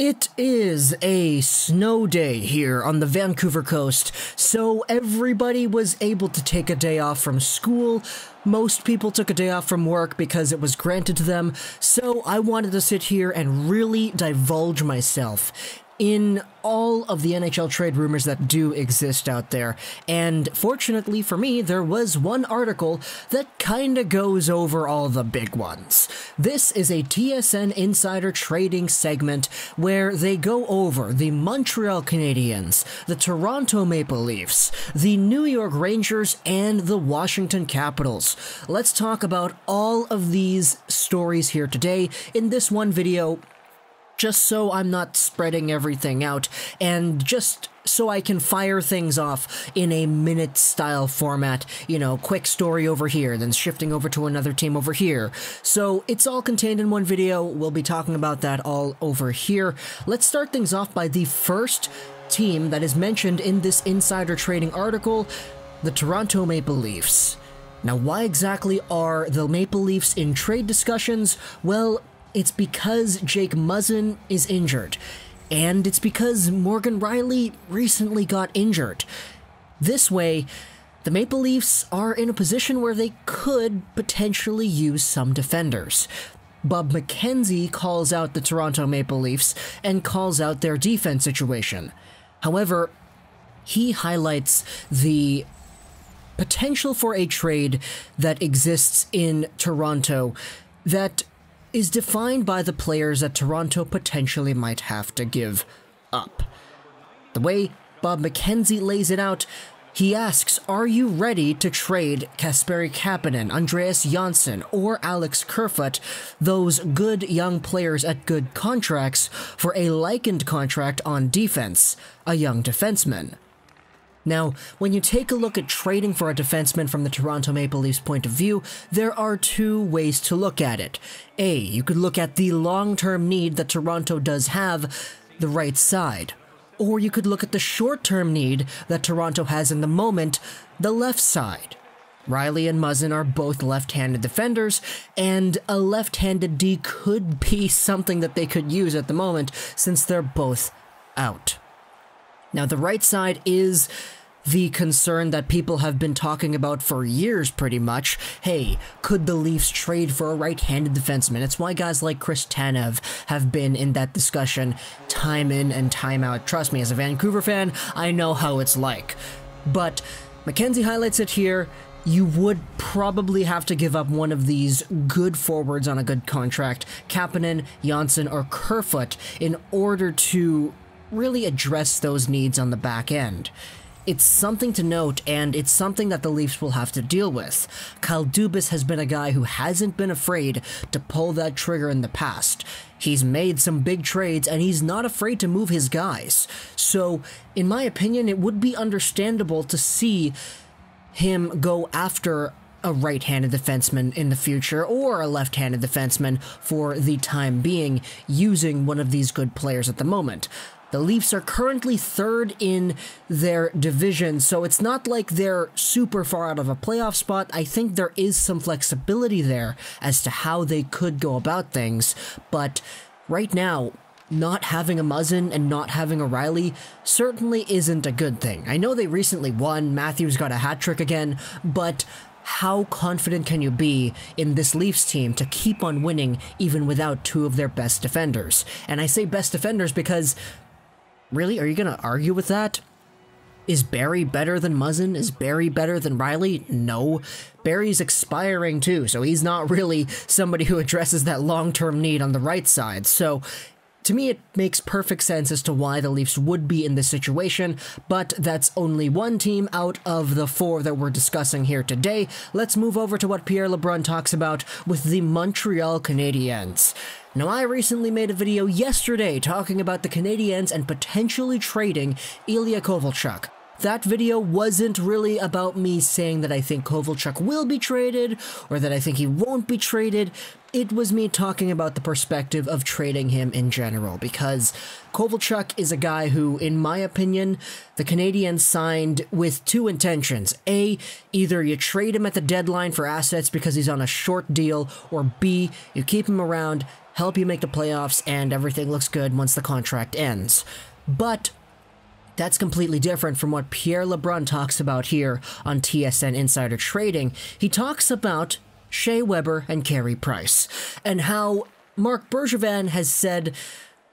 It is a snow day here on the Vancouver coast, so everybody was able to take a day off from school. Most people took a day off from work because it was granted to them, so I wanted to sit here and really divulge myself in all of the NHL trade rumors that do exist out there. And fortunately for me, there was one article that kinda goes over all the big ones. This is a TSN Insider Trading segment where they go over the Montreal Canadiens, the Toronto Maple Leafs, the New York Rangers, and the Washington Capitals. Let's talk about all of these stories here today in this one video, just so I'm not spreading everything out, and just so I can fire things off in a minute-style format, you know, quick story over here, then shifting over to another team over here. So it's all contained in one video. We'll be talking about that all over here. Let's start things off by the first team that is mentioned in this Insider Trading article, the Toronto Maple Leafs. Now, why exactly are the Maple Leafs in trade discussions? Well, it's because Jake Muzzin is injured, and it's because Morgan Rielly recently got injured. This way, the Maple Leafs are in a position where they could potentially use some defenders. Bob McKenzie calls out the Toronto Maple Leafs and calls out their defense situation. However, he highlights the potential for a trade that exists in Toronto that is defined by the players that Toronto potentially might have to give up. The way Bob McKenzie lays it out, he asks, are you ready to trade Kasperi Kapanen, Andreas Johnsson, or Alex Kerfoot, those good young players at good contracts, for a likened contract on defense, a young defenseman? Now, when you take a look at trading for a defenseman from the Toronto Maple Leafs point of view, there are two ways to look at it. A, you could look at the long-term need that Toronto does have, the right side. Or you could look at the short-term need that Toronto has in the moment, the left side. Rielly and Muzzin are both left-handed defenders, and a left-handed D could be something that they could use at the moment since they're both out. Now, the right side is the concern that people have been talking about for years, pretty much. Hey, could the Leafs trade for a right-handed defenseman? It's why guys like Chris Tanev have been in that discussion time in and time out. Trust me, as a Vancouver fan, I know how it's like. But McKenzie highlights it here. You would probably have to give up one of these good forwards on a good contract, Kapanen, Johnsson, or Kerfoot, in order to really address those needs on the back end. It's something to note, and it's something that the Leafs will have to deal with. Kyle Dubas has been a guy who hasn't been afraid to pull that trigger in the past. He's made some big trades, and he's not afraid to move his guys. So, in my opinion, it would be understandable to see him go after a right-handed defenseman in the future, or a left-handed defenseman for the time being, using one of these good players at the moment. The Leafs are currently third in their division, so it's not like they're super far out of a playoff spot. I think there is some flexibility there as to how they could go about things, but right now, not having a Muzzin and not having a Rielly certainly isn't a good thing. I know they recently won, Matthews got a hat trick again, but how confident can you be in this Leafs team to keep on winning even without two of their best defenders? And I say best defenders because, really, are you going to argue with that? Is Barrie better than Muzzin? Is Barrie better than Rielly? No. Barrie's expiring too, so he's not really somebody who addresses that long-term need on the right side. So, to me, it makes perfect sense as to why the Leafs would be in this situation, but that's only one team out of the four that we're discussing here today. Let's move over to what Pierre LeBrun talks about with the Montreal Canadiens. Now, I recently made a video yesterday talking about the Canadiens and potentially trading Ilya Kovalchuk. that video wasn't really about me saying that I think Kovalchuk will be traded or that I think he won't be traded. It was me talking about the perspective of trading him in general, because Kovalchuk is a guy who, in my opinion, the Canadiens signed with two intentions. A, either you trade him at the deadline for assets because he's on a short deal, or B, you keep him around, help you make the playoffs, and everything looks good once the contract ends. But that's completely different from what Pierre LeBrun talks about here on TSN Insider Trading. He talks about Shea Weber and Carey Price, and how Marc Bergevin has said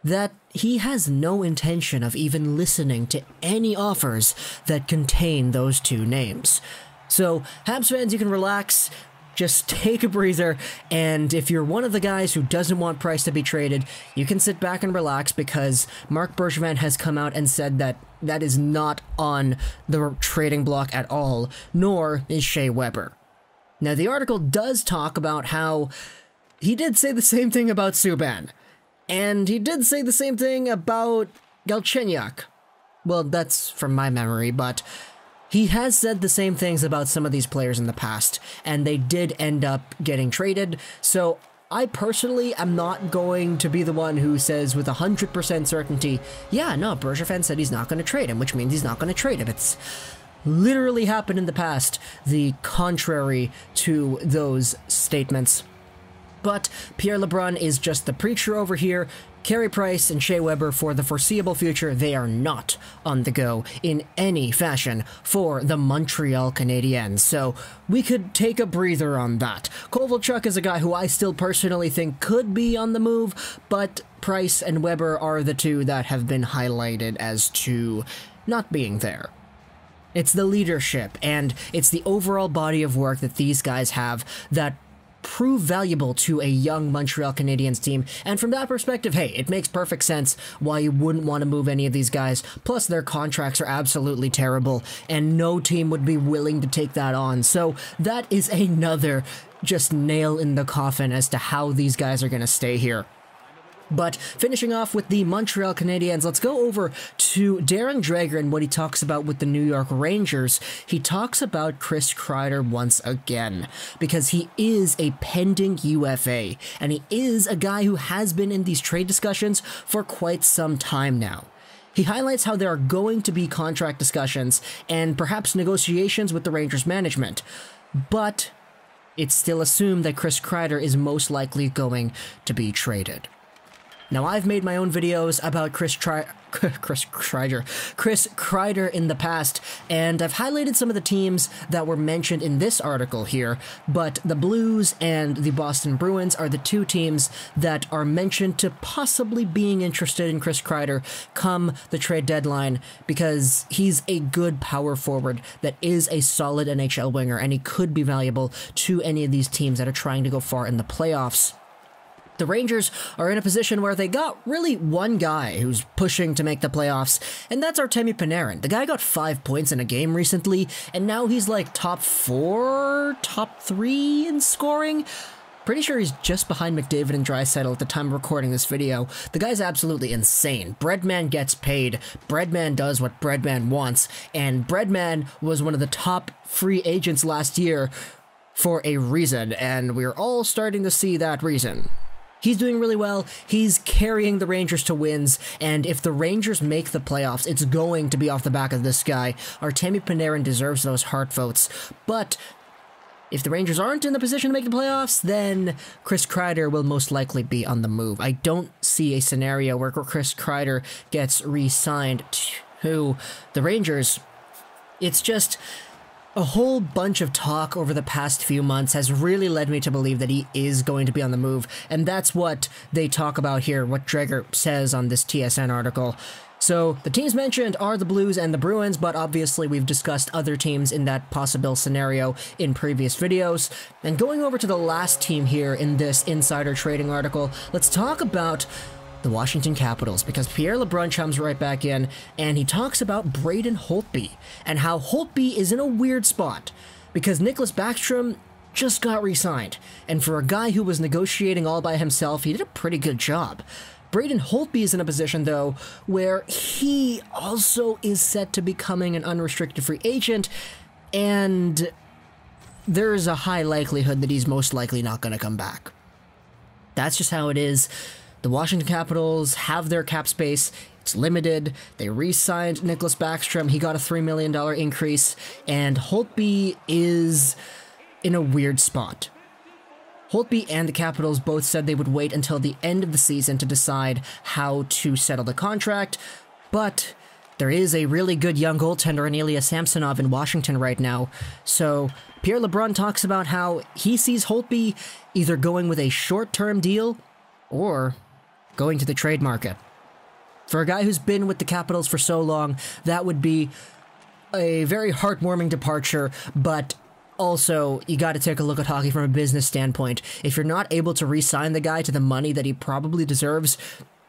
that he has no intention of even listening to any offers that contain those two names. So, Habs fans, you can relax. Just take a breather, and if you're one of the guys who doesn't want Price to be traded, you can sit back and relax, because Marc Bergevin has come out and said that that is not on the trading block at all, nor is Shea Weber. Now, the article does talk about how he did say the same thing about Subban, and he did say the same thing about Galchenyuk. Well, that's from my memory, but he has said the same things about some of these players in the past, and they did end up getting traded. So I personally am not going to be the one who says with 100% certainty, yeah, no, Bergevin said he's not going to trade him, which means he's not going to trade him. It's literally happened in the past, the contrary to those statements. But Pierre LeBrun is just the preacher over here. Carey Price and Shea Weber, for the foreseeable future, they are not on the go in any fashion for the Montreal Canadiens, so we could take a breather on that. Kovalchuk is a guy who I still personally think could be on the move, but Price and Weber are the two that have been highlighted as to not being there. It's the leadership, and it's the overall body of work that these guys have that prove valuable to a young Montreal Canadiens team, and from that perspective, hey, it makes perfect sense why you wouldn't want to move any of these guys. Plus, their contracts are absolutely terrible, and no team would be willing to take that on. So that is another just nail in the coffin as to how these guys are going to stay here. But finishing off with the Montreal Canadiens, let's go over to Darren Dreger and what he talks about with the New York Rangers. He talks about Chris Kreider once again, because he is a pending UFA, and he is a guy who has been in these trade discussions for quite some time now. He highlights how there are going to be contract discussions and perhaps negotiations with the Rangers management, but it's still assumed that Chris Kreider is most likely going to be traded. Now, I've made my own videos about Chris Kreider in the past, and I've highlighted some of the teams that were mentioned in this article here, but the Blues and the Boston Bruins are the two teams that are mentioned to possibly being interested in Chris Kreider come the trade deadline, because he's a good power forward that is a solid NHL winger, and he could be valuable to any of these teams that are trying to go far in the playoffs. The Rangers are in a position where they got really one guy who's pushing to make the playoffs, and that's Artemi Panarin. The guy got 5 points in a game recently, and now he's like top 4, top 3 in scoring. Pretty sure he's just behind McDavid and Draisaitl at the time of recording this video. The guy's absolutely insane. Breadman gets paid, Breadman does what Breadman wants, and Breadman was one of the top free agents last year for a reason, and we're all starting to see that reason. He's doing really well, he's carrying the Rangers to wins, and if the Rangers make the playoffs, it's going to be off the back of this guy. Artemi Panarin deserves those heart votes, but if the Rangers aren't in the position to make the playoffs, then Chris Kreider will most likely be on the move. I don't see a scenario where Chris Kreider gets re-signed to the Rangers. It's just a whole bunch of talk over the past few months has really led me to believe that he is going to be on the move, and that's what they talk about here, what Dreger says on this TSN article. So, the teams mentioned are the Blues and the Bruins, but obviously we've discussed other teams in that possible scenario in previous videos. And going over to the last team here in this Insider Trading article, let's talk about the Washington Capitals, because Pierre LeBrun comes right back in, and he talks about Braden Holtby, and how Holtby is in a weird spot, because Nicklas Backstrom just got re-signed, and for a guy who was negotiating all by himself, he did a pretty good job. Braden Holtby is in a position, though, where he also is set to becoming an unrestricted free agent, and there is a high likelihood that he's most likely not going to come back. That's just how it is. The Washington Capitals have their cap space. It's limited. They re-signed Nicklas Backstrom. He got a $3 million increase, and Holtby is in a weird spot. Holtby and the Capitals both said they would wait until the end of the season to decide how to settle the contract, but there is a really good young goaltender in Ilya Samsonov in Washington right now, so Pierre LeBrun talks about how he sees Holtby either going with a short-term deal or going to the trade market. For a guy who's been with the Capitals for so long, that would be a very heartwarming departure, but also, you got to take a look at hockey from a business standpoint. If you're not able to re-sign the guy to the money that he probably deserves,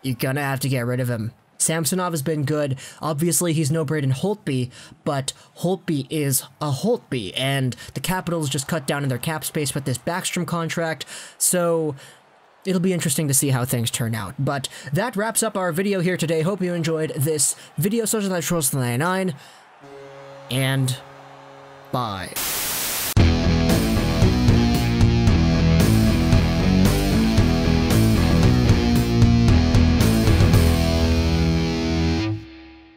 you're gonna have to get rid of him. Samsonov has been good. Obviously, he's no Braden Holtby, but Holtby is a Holtby, and the Capitals just cut down in their cap space with this Backstrom contract, so it'll be interesting to see how things turn out. But that wraps up our video here today. Hope you enjoyed this video. Social Trolls 99, and bye.